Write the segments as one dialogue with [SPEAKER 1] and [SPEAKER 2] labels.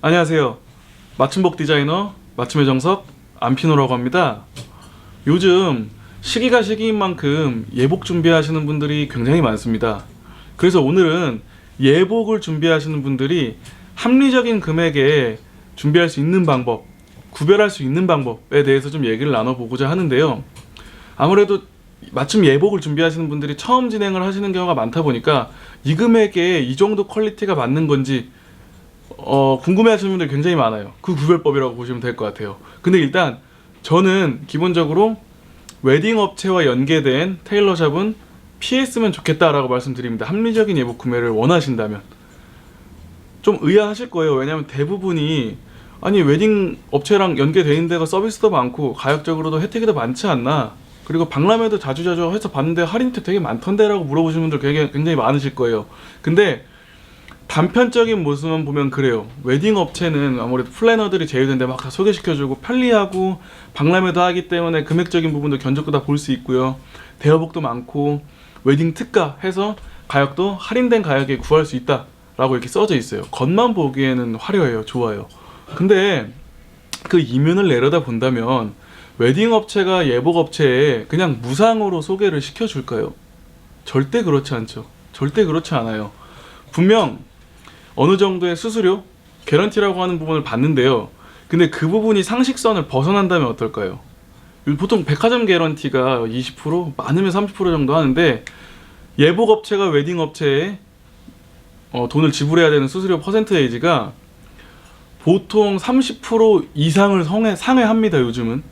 [SPEAKER 1] 안녕하세요. 맞춤복 디자이너 맞춤의 정석 안피노라고 합니다. 요즘 시기가 시기인 만큼 예복 준비하시는 분들이 굉장히 많습니다. 그래서 오늘은 예복을 준비하시는 분들이 합리적인 금액에 준비할 수 있는 방법, 구별할 수 있는 방법에 대해서 좀 얘기를 나눠보고자 하는데요. 아무래도 맞춤 예복을 준비하시는 분들이 처음 진행을 하시는 경우가 많다 보니까 이 금액에 이 정도 퀄리티가 맞는 건지 궁금해하시는 분들이 굉장히 많아요. 그 구별법이라고 보시면 될 것 같아요. 근데 일단 저는 기본적으로 웨딩 업체와 연계된 테일러샵은 피했으면 좋겠다라고 말씀드립니다. 합리적인 예복 구매를 원하신다면 좀 의아하실 거예요. 왜냐하면 대부분이 아니 웨딩 업체랑 연계되어 있는 데가 서비스도 많고 가격적으로도 혜택이 더 많지 않나, 그리고 박람회도 자주자주 해서 봤는데 할인 혜택 되게 많던데 라고 물어보시는 분들 굉장히 많으실 거예요. 근데 단편적인 모습만 보면 그래요. 웨딩 업체는 아무래도 플래너들이 제휴된데 막 다 소개시켜주고 편리하고 박람회도 하기 때문에 금액적인 부분도 견적도 다 볼 수 있고요. 대여복도 많고 웨딩 특가 해서 가격도 할인된 가격에 구할 수 있다 라고 이렇게 써져 있어요. 겉만 보기에는 화려해요. 좋아요. 근데 그 이면을 내려다 본다면 웨딩 업체가 예복 업체에 그냥 무상으로 소개를 시켜줄까요? 절대 그렇지 않죠. 절대 그렇지 않아요. 분명 어느 정도의 수수료, 개런티라고 하는 부분을 받는데요. 근데 그 부분이 상식선을 벗어난다면 어떨까요? 보통 백화점 개런티가 20%, 많으면 30% 정도 하는데 예복 업체가 웨딩 업체에 돈을 지불해야 되는 수수료 퍼센테이지가 보통 30% 이상을 상회합니다. 요즘은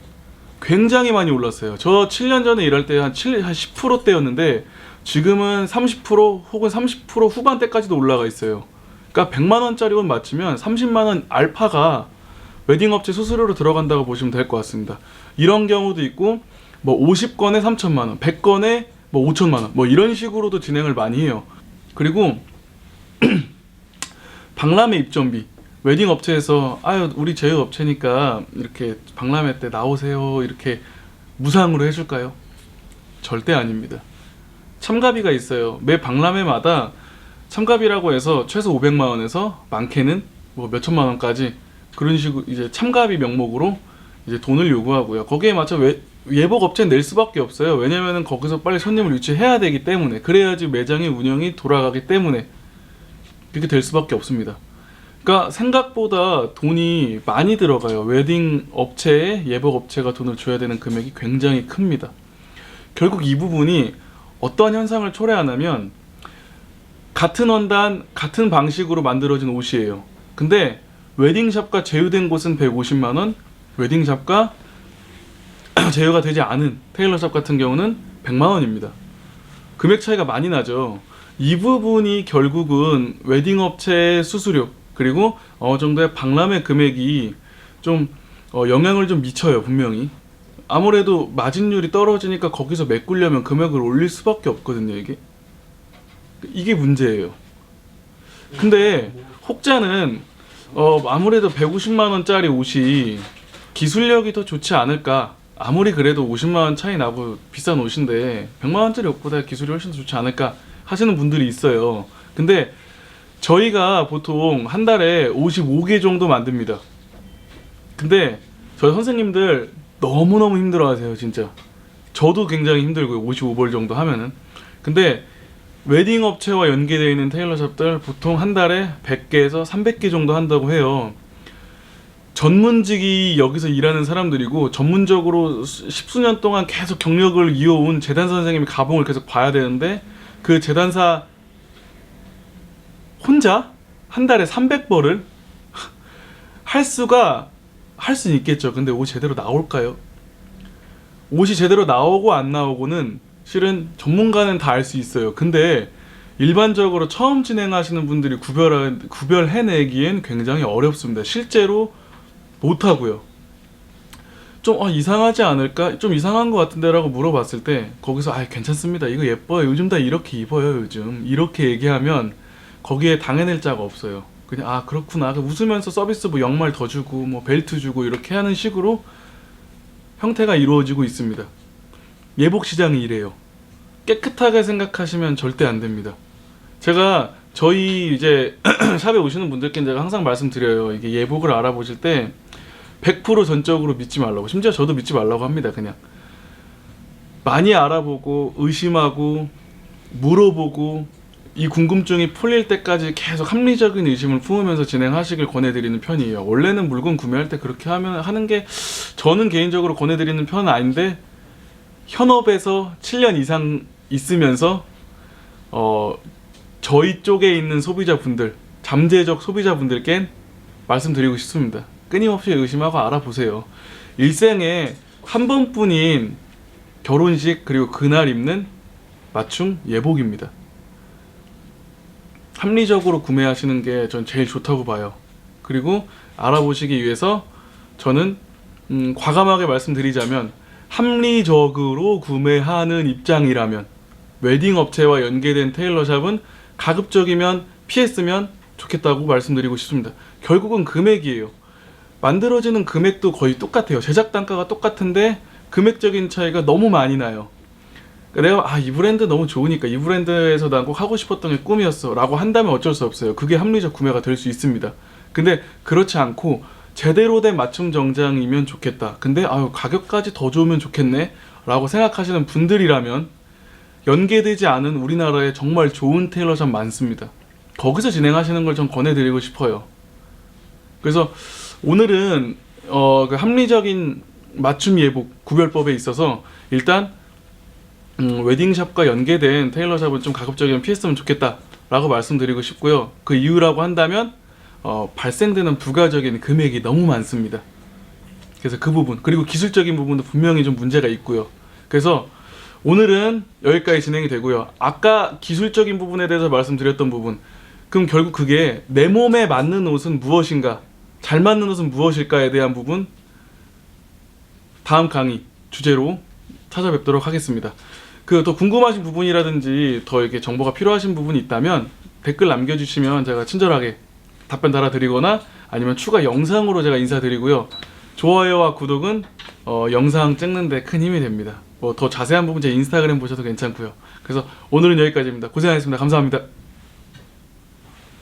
[SPEAKER 1] 굉장히 많이 올랐어요. 저 7년 전에 일할 때 한 10%대였는데 지금은 30% 혹은 30% 후반대까지도 올라가 있어요. 그러니까 100만원짜리 옷 맞추면 30만원 알파가 웨딩업체 수수료로 들어간다고 보시면 될 것 같습니다. 이런 경우도 있고 뭐 50건에 3천만원, 100건에 뭐 5천만원 뭐 이런 식으로도 진행을 많이 해요. 그리고 박람회 입점비, 웨딩 업체에서 아유 우리 제휴업체니까 이렇게 박람회 때 나오세요 이렇게 무상으로 해줄까요? 절대 아닙니다. 참가비가 있어요. 매 박람회마다 참가비라고 해서 최소 500만 원에서 많게는 뭐 몇천만 원까지 그런 식으로 이제 참가비 명목으로 이제 돈을 요구하고요. 거기에 맞춰 예복 업체는 낼 수밖에 없어요. 왜냐면은 거기서 빨리 손님을 유치해야 되기 때문에, 그래야지 매장의 운영이 돌아가기 때문에 그렇게 될 수밖에 없습니다. 그러니까 생각보다 돈이 많이 들어가요. 웨딩 업체에 예복 업체가 돈을 줘야 되는 금액이 굉장히 큽니다. 결국 이 부분이 어떠한 현상을 초래하냐면 같은 원단, 같은 방식으로 만들어진 옷이에요. 근데 웨딩샵과 제휴된 곳은 150만원, 웨딩샵과 제휴가 되지 않은 테일러샵 같은 경우는 100만원입니다. 금액 차이가 많이 나죠. 이 부분이 결국은 웨딩업체의 수수료 그리고 어느 정도의 박람회 금액이 좀 영향을 좀 미쳐요. 분명히 아무래도 마진율이 떨어지니까 거기서 메꾸려면 금액을 올릴 수밖에 없거든요. 이게 문제예요. 근데 혹자는 아무래도 150만원짜리 옷이 기술력이 더 좋지 않을까, 아무리 그래도 50만원 차이 나고 비싼 옷인데 100만원짜리 옷보다 기술이 훨씬 더 좋지 않을까 하시는 분들이 있어요. 근데 저희가 보통 한 달에 55개 정도 만듭니다. 근데 저희 선생님들 너무너무 힘들어 하세요. 진짜 저도 굉장히 힘들고요. 55벌 정도 하면은. 근데 웨딩 업체와 연계되어 있는 테일러샵들 보통 한 달에 100개에서 300개 정도 한다고 해요. 전문직이 여기서 일하는 사람들이고 전문적으로 십수년 동안 계속 경력을 이어온 재단사 선생님이 가봉을 계속 봐야 되는데 그 재단사 혼자 한 달에 300벌을 할 수는 있겠죠. 근데 옷이 제대로 나올까요? 옷이 제대로 나오고 안 나오고는 실은 전문가는 다 알 수 있어요. 근데 일반적으로 처음 진행하시는 분들이 구별해내기엔 굉장히 어렵습니다. 실제로 못하고요. 좀 이상하지 않을까? 좀 이상한 것 같은데 라고 물어봤을 때 거기서 괜찮습니다. 이거 예뻐요. 요즘 다 이렇게 입어요. 요즘 이렇게 얘기하면 거기에 당해낼 자가 없어요. 그냥 그렇구나. 웃으면서 서비스 뭐 양말 더 주고 뭐 벨트 주고 이렇게 하는 식으로 형태가 이루어지고 있습니다. 예복 시장이 이래요. 깨끗하게 생각하시면 절대 안 됩니다. 제가 저희 이제 샵에 오시는 분들께 제가 항상 말씀드려요. 이게 예복을 알아보실 때 100% 전적으로 믿지 말라고. 심지어 저도 믿지 말라고 합니다. 그냥 많이 알아보고 의심하고 물어보고 이 궁금증이 풀릴 때까지 계속 합리적인 의심을 품으면서 진행하시길 권해드리는 편이에요. 원래는 물건 구매할 때 그렇게 하는 게 저는 개인적으로 권해드리는 편은 아닌데, 현업에서 7년 이상 있으면서 저희 쪽에 있는 소비자분들, 잠재적 소비자분들께 말씀드리고 싶습니다. 끊임없이 의심하고 알아보세요. 일생에 한 번뿐인 결혼식 그리고 그날 입는 맞춤 예복입니다. 합리적으로 구매하시는 게 전 제일 좋다고 봐요. 그리고 알아보시기 위해서 저는 과감하게 말씀드리자면, 합리적으로 구매하는 입장이라면 웨딩 업체와 연계된 테일러샵은 가급적이면 피했으면 좋겠다고 말씀드리고 싶습니다. 결국은 금액이에요. 만들어지는 금액도 거의 똑같아요. 제작 단가가 똑같은데 금액적인 차이가 너무 많이 나요. 내가 이 브랜드 너무 좋으니까 이 브랜드에서 난 꼭 하고 싶었던 게 꿈이었어 라고 한다면 어쩔 수 없어요. 그게 합리적 구매가 될 수 있습니다. 근데 그렇지 않고 제대로 된 맞춤 정장이면 좋겠다, 근데 가격까지 더 좋으면 좋겠네 라고 생각하시는 분들이라면 연계되지 않은 우리나라에 정말 좋은 테일러샵 많습니다. 거기서 진행하시는 걸 전 권해드리고 싶어요. 그래서 오늘은 그 합리적인 맞춤 예복 구별법에 있어서 일단 웨딩샵과 연계된 테일러샵은 좀 가급적이면 피했으면 좋겠다 라고 말씀드리고 싶고요. 그 이유라고 한다면 발생되는 부가적인 금액이 너무 많습니다. 그래서 그 부분, 그리고 기술적인 부분도 분명히 좀 문제가 있고요. 그래서 오늘은 여기까지 진행이 되고요. 아까 기술적인 부분에 대해서 말씀드렸던 부분, 그럼 결국 그게 내 몸에 맞는 옷은 무엇인가, 잘 맞는 옷은 무엇일까에 대한 부분, 다음 강의 주제로 찾아뵙도록 하겠습니다. 더 궁금하신 부분이라든지 더 이렇게 정보가 필요하신 부분이 있다면 댓글 남겨주시면 제가 친절하게 답변 달아드리거나 아니면 추가 영상으로 제가 인사드리고요. 좋아요와 구독은 영상 찍는데 큰 힘이 됩니다. 더 자세한 부분 제 인스타그램 보셔도 괜찮고요. 그래서 오늘은 여기까지입니다. 고생하셨습니다. 감사합니다.